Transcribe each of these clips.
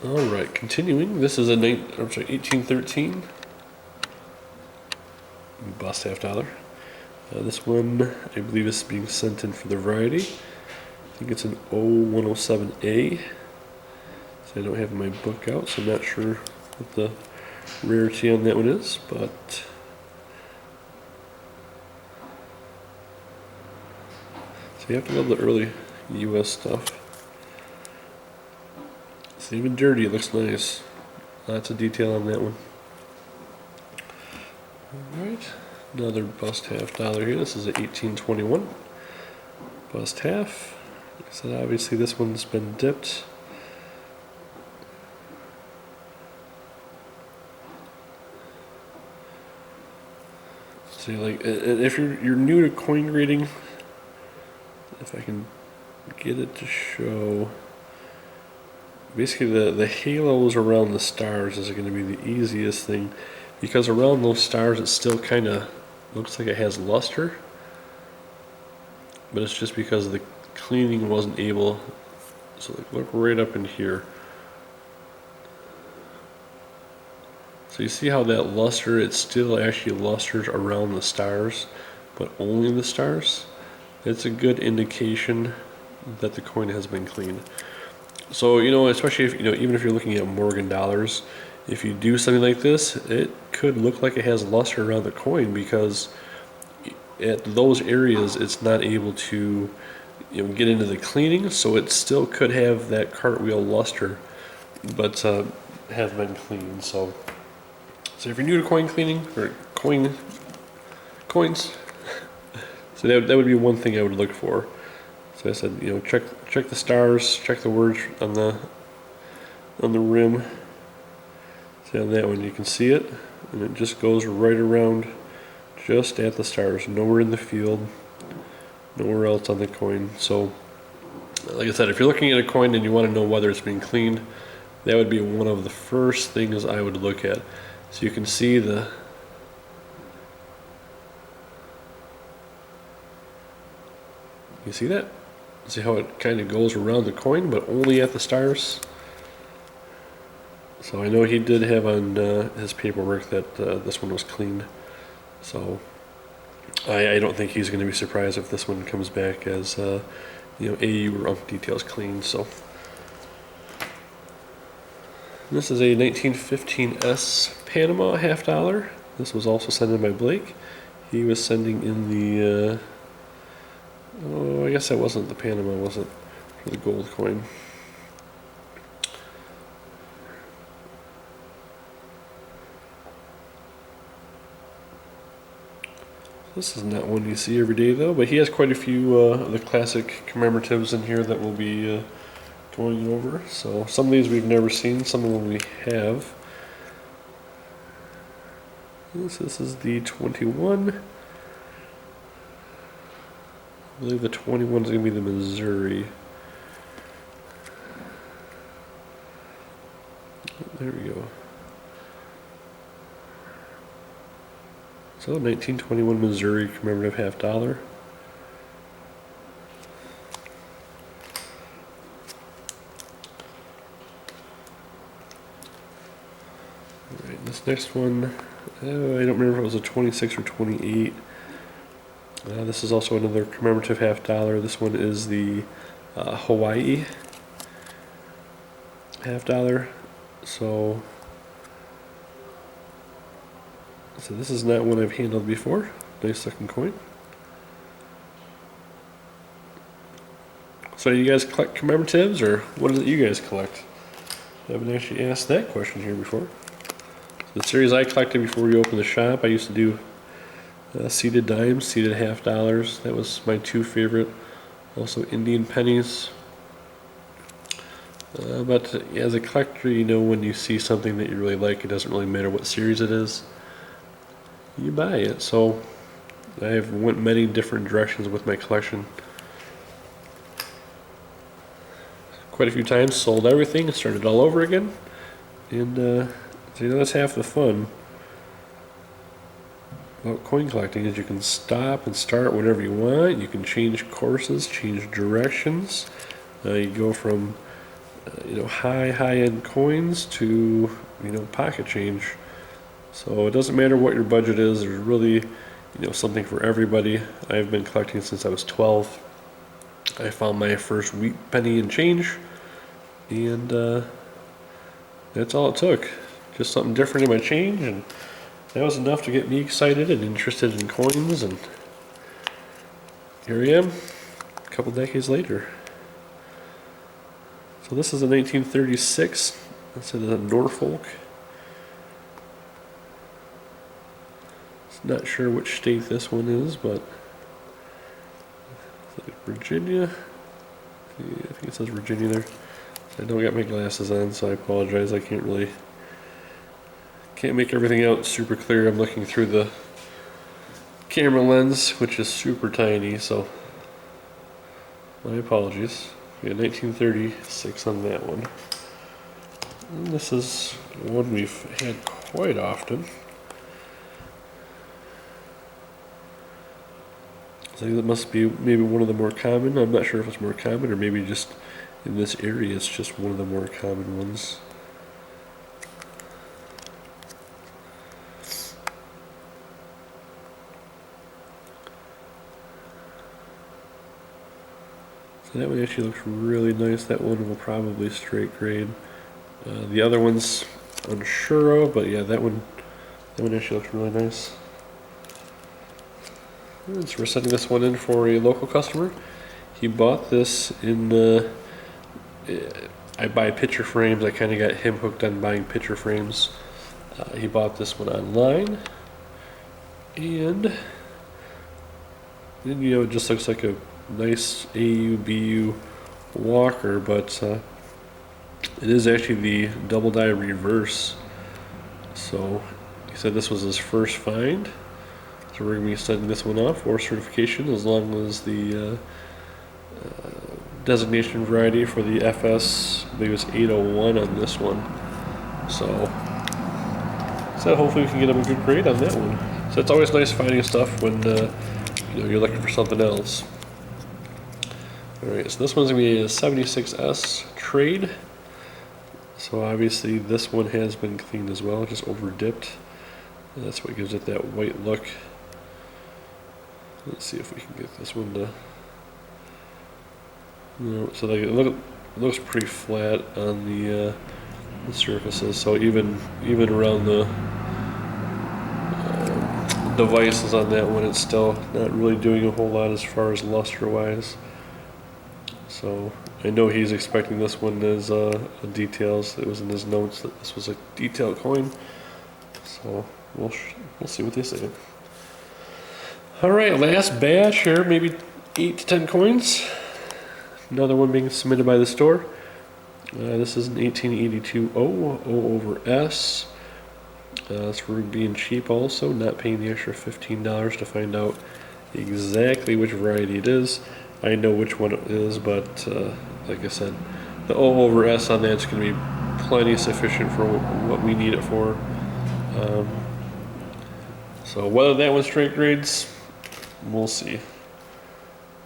Alright, continuing. This is a 1813 bust half dollar. This one, I believe, is being sent in for the variety. I think it's an 0107A. So I don't have my book out, so I'm not sure what the rarity on that one is, but so you have to love the early US stuff. It's even dirty, it looks nice. Lots of detail on that one. Alright, another bust half dollar here. This is a 1821 bust half. Like I said, obviously this one's been dipped. So like, if you're new to coin grading, if I can get it to show, basically the halos around the stars is going to be the easiest thing, because around those stars it still kind of looks like it has luster, but it's just because the cleaning wasn't able. So like, look right up in here. So you see how that luster, it still actually lusters around the stars, but only the stars. It's a good indication that the coin has been cleaned. So, especially if, even if you're looking at Morgan dollars, if you do something like this, it could look like it has luster around the coin, because at those areas it's not able to get into the cleaning, so it still could have that cartwheel luster, but have been cleaned. So if you're new to coin cleaning or coins, so that would be one thing I would look for. So I said, check the stars, check the words on the rim. See on that one, you can see it, and it just goes right around, just at the stars, nowhere in the field, nowhere else on the coin. So, like I said, if you're looking at a coin and you want to know whether it's being cleaned, that would be one of the first things I would look at. So you can see you see that? See how it kind of goes around the coin, but only at the stars? So I know he did have on his paperwork that this one was cleaned. So I don't think he's going to be surprised if this one comes back as AU or UMP details cleaned. So this is a 1915S Panama half dollar. This was also sent in by Blake. He was sending in the I guess that wasn't the Panama, was it? For the gold coin. This is not one you see every day though, but he has quite a few of the classic commemoratives in here that we'll be going over. So some of these we've never seen, some of them we have. This is the 21. I believe the 21 is going to be the Missouri. There we go. So 1921 Missouri commemorative half dollar. Alright, this next one, I don't remember if it was a 26 or 28. This is also another commemorative half dollar. This one is the Hawaii half dollar. So this is not one I've handled before. Nice looking coin. So you guys collect commemoratives, or what is it you guys collect? I haven't actually asked that question here before. The series I collected before we opened the shop, I used to do seeded dimes, seeded half dollars. That was my two favorite. Also Indian pennies. But as a collector, when you see something that you really like, it doesn't really matter what series it is, you buy it. So I've went many different directions with my collection. Quite a few times, sold everything, started all over again, and that's half the fun about coin collecting, is you can stop and start whenever you want. You can change courses, change directions. You go from high-end coins to, pocket change. So it doesn't matter what your budget is. There's really, something for everybody. I've been collecting since I was 12. I found my first wheat penny and change, and that's all it took. Just something different in my change, and that was enough to get me excited and interested in coins, and here I am, a couple decades later. So this is a 1936. This is a Norfolk. Not sure which state this one is, but it's like Virginia. Yeah, I think it says Virginia there. I don't got my glasses on, so I apologize. I can't make everything out super clear. I'm looking through the camera lens, which is super tiny, so my apologies. We got 1936 on that one. And this is one we've had quite often. I think that must be maybe one of the more common. I'm not sure if it's more common or maybe just in this area it's just one of the more common ones. So that one actually looks really nice. That one will probably straight grade. The other one's unsure of, but yeah, that one actually looks really nice. So we're sending this one in for a local customer. He bought this in, I buy picture frames. I kind of got him hooked on buying picture frames. He bought this one online, and it just looks like a nice AU/BU walker, but it is actually the double die reverse. So he said this was his first find. So we're going to be sending this one off for certification as long as the designation variety for the FS, I believe it's 801 on this one. So hopefully we can get him a good grade on that one. So it's always nice finding stuff when you're looking for something else. Alright, so this one's going to be a 76S trade. So obviously this one has been cleaned as well, just over dipped. And that's what gives it that white look. Let's see if we can get this one to. So it looks pretty flat on the surfaces. So even around the devices on that one, it's still not really doing a whole lot as far as luster wise. So I know he's expecting this one as details. It was in his notes that this was a detailed coin. So we'll see what they say. All right, last batch here, maybe 8 to 10 coins. Another one being submitted by the store. This is an 1882 O over S. So we're being cheap also, not paying the extra $15 to find out exactly which variety it is. I know which one it is, but like I said, the O over S on that's going to be plenty sufficient for what we need it for. So whether that one straight grades, we'll see.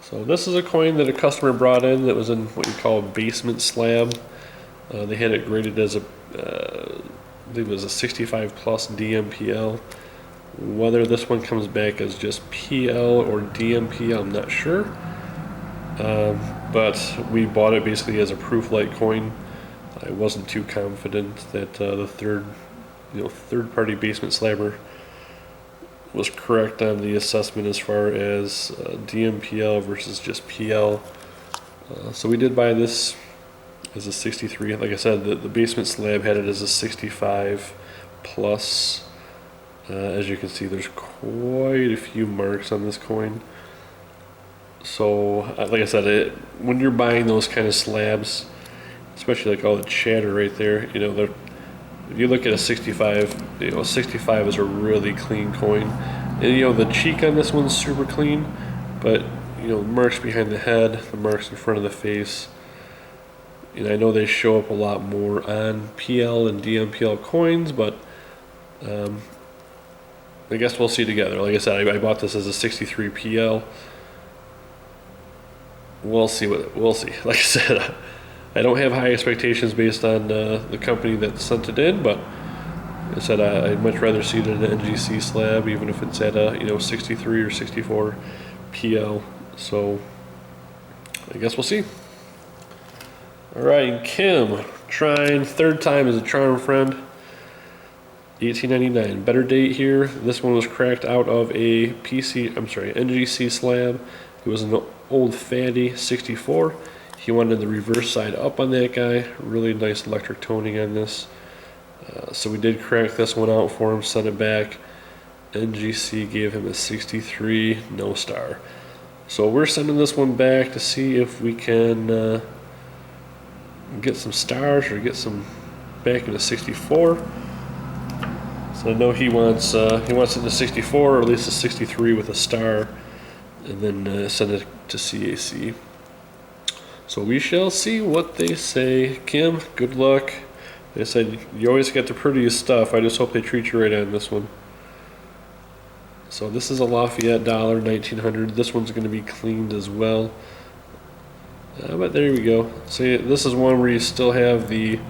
So this is a coin that a customer brought in that was in what you call a basement slab. They had it graded as I believe it was a 65 plus DMPL. Whether this one comes back as just PL or DMPL, I'm not sure. But we bought it basically as a proof light coin. I wasn't too confident that the third party basement slabber was correct on the assessment as far as DMPL versus just PL. So we did buy this as a 63. Like I said, the basement slab had it as a 65 plus. As you can see, there's quite a few marks on this coin. So like I said, when you're buying those kind of slabs, especially like all the chatter right there, if you look at a 65, 65 is a really clean coin. And the cheek on this one's super clean, but marks behind the head, the marks in front of the face, I know they show up a lot more on PL and DMPL coins, but I guess we'll see together. Like I said, I bought this as a 63 PL. We'll see. Like I said, I don't have high expectations based on the company that sent it in, but I said I'd much rather see it in an NGC slab, even if it's at a 63 or 64 PL. So I guess we'll see. All right, Kim, trying third time as a charm friend. 1899, better date here. This one was cracked out of a NGC slab. It was an old fatty 64. He wanted the reverse side up on that guy. Really nice electric toning on this. So we did crack this one out for him, sent it back. NGC gave him a 63, no star. So we're sending this one back to see if we can get some stars or get some back in a 64. So I know he wants it in a 64 or at least a 63 with a star, and then send it to CAC. So we shall see what they say. Kim, good luck. They said you always get the prettiest stuff. I just hope they treat you right on this one. So this is a Lafayette dollar, 1900. This one's going to be cleaned as well. But there we go. See, this is one where you still have the.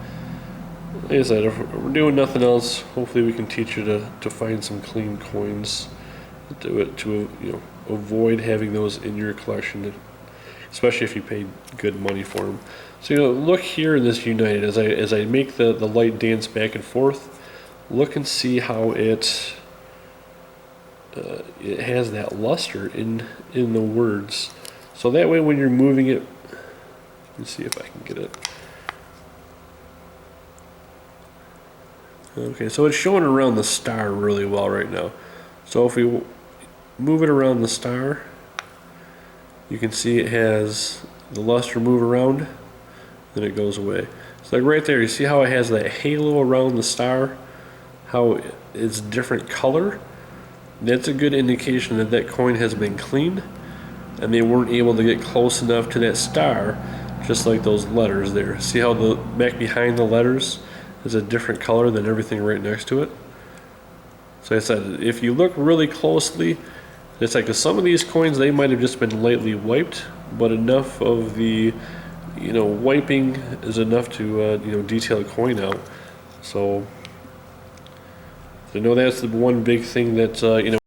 Like I said, if we're doing nothing else, hopefully we can teach you to find some clean coins, to avoid having those in your collection, especially if you paid good money for them. So look here in this United as I make the light dance back and forth. Look and see how it has that luster in the words. So that way when you're moving it, let's see if I can get it. Okay, so it's showing around the star really well right now. So if we move it around the star, you can see it has the luster move around, then it goes away. So like right there, you see how it has that halo around the star, how it's different color? That's a good indication that that coin has been cleaned and they weren't able to get close enough to that star, just like those letters there. See how the back behind the letters is a different color than everything right next to it? So I said, if you look really closely, it's like some of these coins, they might have just been lightly wiped, but enough of the wiping is enough to detail a coin out. So I know that's the one big thing that